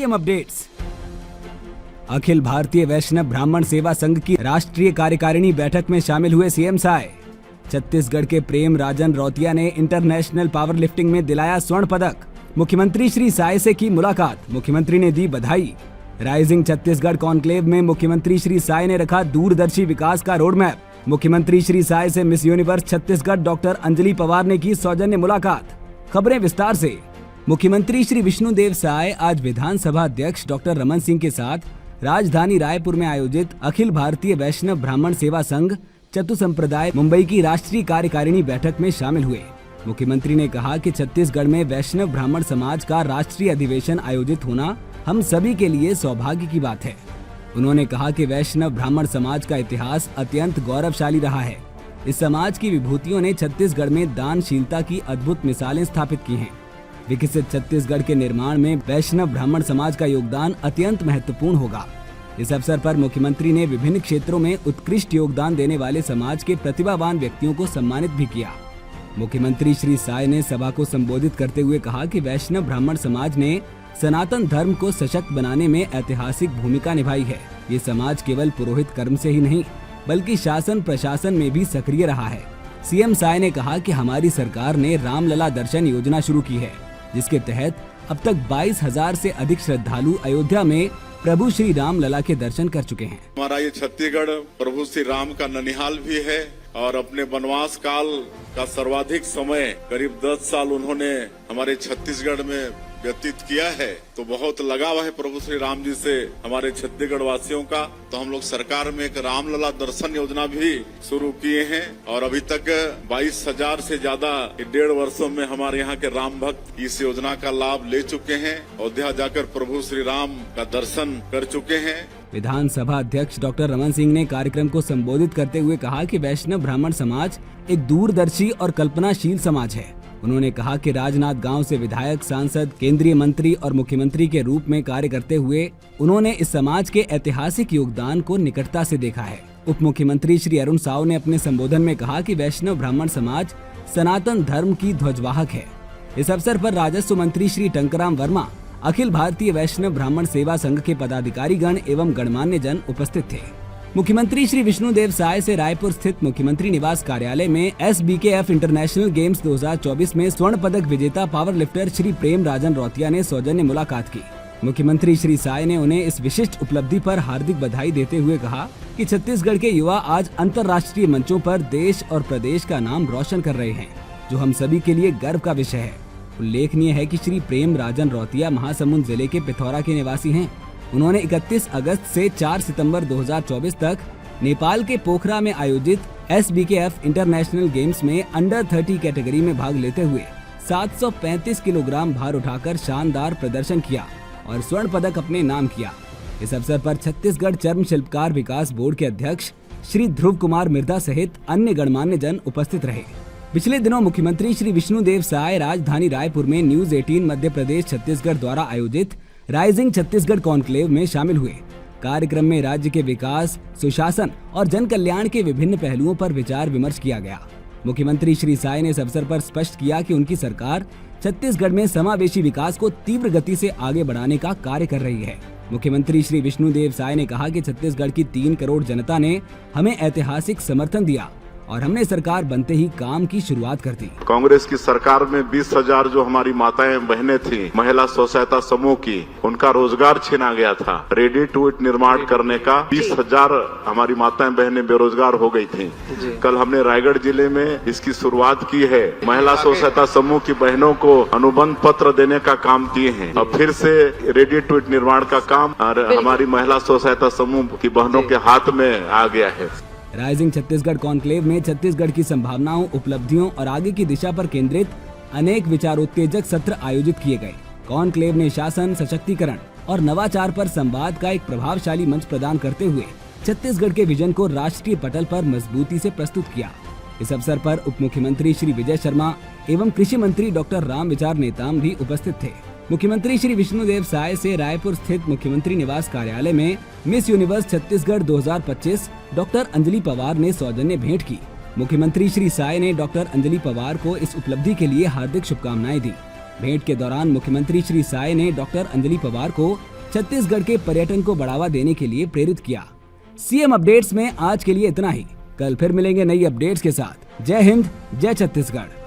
CM updates. Akhil Bharatiya वैष्णव ब्राह्मण सेवा संघ की राष्ट्रीय कार्यकारिणी बैठक में शामिल हुए सीएम साय। छत्तीसगढ़ के प्रेम राजन रौतिया ने इंटरनेशनल पावर लिफ्टिंग में दिलाया स्वर्ण पदक। मुख्यमंत्री श्री साय से की मुलाकात, मुख्यमंत्री ने दी बधाई। राइजिंग छत्तीसगढ़ कॉन्क्लेव में मुख्यमंत्री श्री साय ने रखा दूरदर्शी विकास का रोड मैप। मुख्यमंत्री श्री साय से miss universe Chhattisgarh doctor Anjali Pawar ने की सौजन्य मुलाकात। खबरें विस्तार से। मुख्यमंत्री श्री विष्णुदेव साय आज विधानसभा अध्यक्ष डॉक्टर रमन सिंह के साथ राजधानी रायपुर में आयोजित अखिल भारतीय वैष्णव ब्राह्मण सेवा संघ चतुसंप्रदाय मुंबई की राष्ट्रीय कार्यकारिणी बैठक में शामिल हुए। मुख्यमंत्री ने कहा कि छत्तीसगढ़ में वैष्णव ब्राह्मण समाज का राष्ट्रीय अधिवेशन आयोजित होना हम सभी के लिए सौभाग्य की बात है। उन्होंने कहा कि वैष्णव ब्राह्मण समाज का इतिहास अत्यंत गौरवशाली रहा है। इस समाज की विभूतियों ने छत्तीसगढ़ में दानशीलता की अद्भुत मिसालें स्थापित की हैं। विकसित छत्तीसगढ़ के निर्माण में वैष्णव ब्राह्मण समाज का योगदान अत्यंत महत्वपूर्ण होगा। इस अवसर पर मुख्यमंत्री ने विभिन्न क्षेत्रों में उत्कृष्ट योगदान देने वाले समाज के प्रतिभावान व्यक्तियों को सम्मानित भी किया। मुख्यमंत्री श्री साय ने सभा को संबोधित करते हुए कहा कि वैष्णव ब्राह्मण समाज ने सनातन धर्म को सशक्त बनाने में ऐतिहासिक भूमिका निभाई है। ये समाज केवल पुरोहित कर्म से ही नहीं बल्कि शासन प्रशासन में भी सक्रिय रहा है। सीएम साय ने कहा कि हमारी सरकार ने रामलला दर्शन योजना शुरू की है, जिसके तहत अब तक 22,000 से अधिक श्रद्धालु अयोध्या में प्रभु श्री राम लला के दर्शन कर चुके हैं। हमारा ये छत्तीसगढ़ प्रभु श्री राम का ननिहाल भी है और अपने वनवास काल का सर्वाधिक समय करीब 10 साल उन्होंने हमारे छत्तीसगढ़ में व्यतीत किया है। तो बहुत लगाव है प्रभु श्री राम जी से हमारे छत्तीसगढ़ वासियों का। तो हम लोग सरकार में एक रामलला दर्शन योजना भी शुरू किए हैं और अभी तक 22,000 से ज्यादा 1.5 वर्षों में हमारे यहाँ के राम भक्त इस योजना का लाभ ले चुके हैं। अयोध्या जाकर प्रभु श्री राम का दर्शन कर चुके हैं। विधानसभा अध्यक्ष डॉक्टर रमन सिंह ने कार्यक्रम को संबोधित करते हुए कहा कि वैष्णव ब्राह्मण समाज एक दूरदर्शी और कल्पनाशील समाज है। उन्होंने कहा कि राजनांदगांव से विधायक, सांसद, केंद्रीय मंत्री और मुख्यमंत्री के रूप में कार्य करते हुए उन्होंने इस समाज के ऐतिहासिक योगदान को निकटता से देखा है। उप मुख्यमंत्री श्री अरुण साव ने अपने संबोधन में कहा कि वैष्णव ब्राह्मण समाज सनातन धर्म की ध्वजवाहक है। इस अवसर पर राजस्व मंत्री श्री टंकराम वर्मा, अखिल भारतीय वैष्णव ब्राह्मण सेवा संघ के पदाधिकारीगण एवं गणमान्य जन उपस्थित थे। मुख्यमंत्री श्री विष्णुदेव साय से रायपुर स्थित मुख्यमंत्री निवास कार्यालय में SBKF इंटरनेशनल गेम्स 2024 में स्वर्ण पदक विजेता पावर लिफ्टर श्री प्रेम राजन रौतिया ने सौजन्य मुलाकात की। मुख्यमंत्री श्री साय ने उन्हें इस विशिष्ट उपलब्धि पर हार्दिक बधाई देते हुए कहा कि छत्तीसगढ़ के युवा आज अंतर्राष्ट्रीय मंचों पर देश और प्रदेश का नाम रोशन कर रहे हैं, जो हम सभी के लिए गर्व का विषय है। उल्लेखनीय है कि श्री प्रेम राजन रौतिया महासमुंद जिले के पिथौरा के निवासी हैं। उन्होंने 31 अगस्त से 4 सितंबर 2024 तक नेपाल के पोखरा में आयोजित SBKF इंटरनेशनल गेम्स में अंडर 30 कैटेगरी में भाग लेते हुए 735 किलोग्राम भार उठाकर शानदार प्रदर्शन किया और स्वर्ण पदक अपने नाम किया। इस अवसर पर छत्तीसगढ़ चर्म शिल्पकार विकास बोर्ड के अध्यक्ष श्री ध्रुव कुमार मिर्धा सहित अन्य गणमान्य जन उपस्थित रहे। पिछले दिनों मुख्यमंत्री श्री विष्णुदेव साय राजधानी रायपुर में न्यूज 18 मध्य प्रदेश छत्तीसगढ़ द्वारा आयोजित राइजिंग छत्तीसगढ़ कॉन्क्लेव में शामिल हुए। कार्यक्रम में राज्य के विकास, सुशासन और जन कल्याण के विभिन्न पहलुओं पर विचार विमर्श किया गया। मुख्यमंत्री श्री साय ने इस अवसर पर स्पष्ट किया कि उनकी सरकार छत्तीसगढ़ में समावेशी विकास को तीव्र गति से आगे बढ़ाने का कार्य कर रही है। मुख्यमंत्री श्री विष्णुदेव साय ने कहा कि छत्तीसगढ़ की 3 करोड़ जनता ने हमें ऐतिहासिक समर्थन दिया और हमने सरकार बनते ही काम की शुरुआत कर दी। कांग्रेस की सरकार में 20,000 जो हमारी माताएं बहनें थी महिला स्वसहायता समूह की, उनका रोजगार छीना गया था। रेडी टू ईट निर्माण करने का 20,000 हमारी माताएं बहनें बेरोजगार हो गई थी। कल हमने रायगढ़ जिले में इसकी शुरुआत की है। महिला स्वसहायता समूह की बहनों को अनुबंध पत्र देने का काम किए हैं और फिर से रेडी टू ईट निर्माण का काम और हमारी महिला स्वसहायता समूह की बहनों के हाथ में आ गया है। राइजिंग छत्तीसगढ़ कॉन्क्लेव में छत्तीसगढ़ की संभावनाओं, उपलब्धियों और आगे की दिशा पर केंद्रित अनेक विचारोत्तेजक सत्र आयोजित किए गए। कॉन्क्लेव ने शासन, सशक्तिकरण और नवाचार पर संवाद का एक प्रभावशाली मंच प्रदान करते हुए छत्तीसगढ़ के विजन को राष्ट्रीय पटल पर मजबूती से प्रस्तुत किया। इस अवसर पर उप मुख्यमंत्री श्री विजय शर्मा एवं कृषि मंत्री डॉक्टर राम विचार नेताम भी उपस्थित थे। मुख्यमंत्री श्री विष्णुदेव साय से रायपुर स्थित मुख्यमंत्री निवास कार्यालय में miss universe Chhattisgarh 2025 doctor Anjali Pawar ने सौजन्य भेंट की। मुख्यमंत्री श्री साय ने डॉक्टर अंजलि पवार को इस उपलब्धि के लिए हार्दिक शुभकामनाएं दी। भेंट के दौरान मुख्यमंत्री श्री साय ने डॉक्टर अंजलि पवार को छत्तीसगढ़ के पर्यटन को बढ़ावा देने के लिए प्रेरित किया। सीएम अपडेट्स में आज के लिए इतना ही। कल फिर मिलेंगे नई अपडेट्स के साथ। जय हिंद, जय छत्तीसगढ़।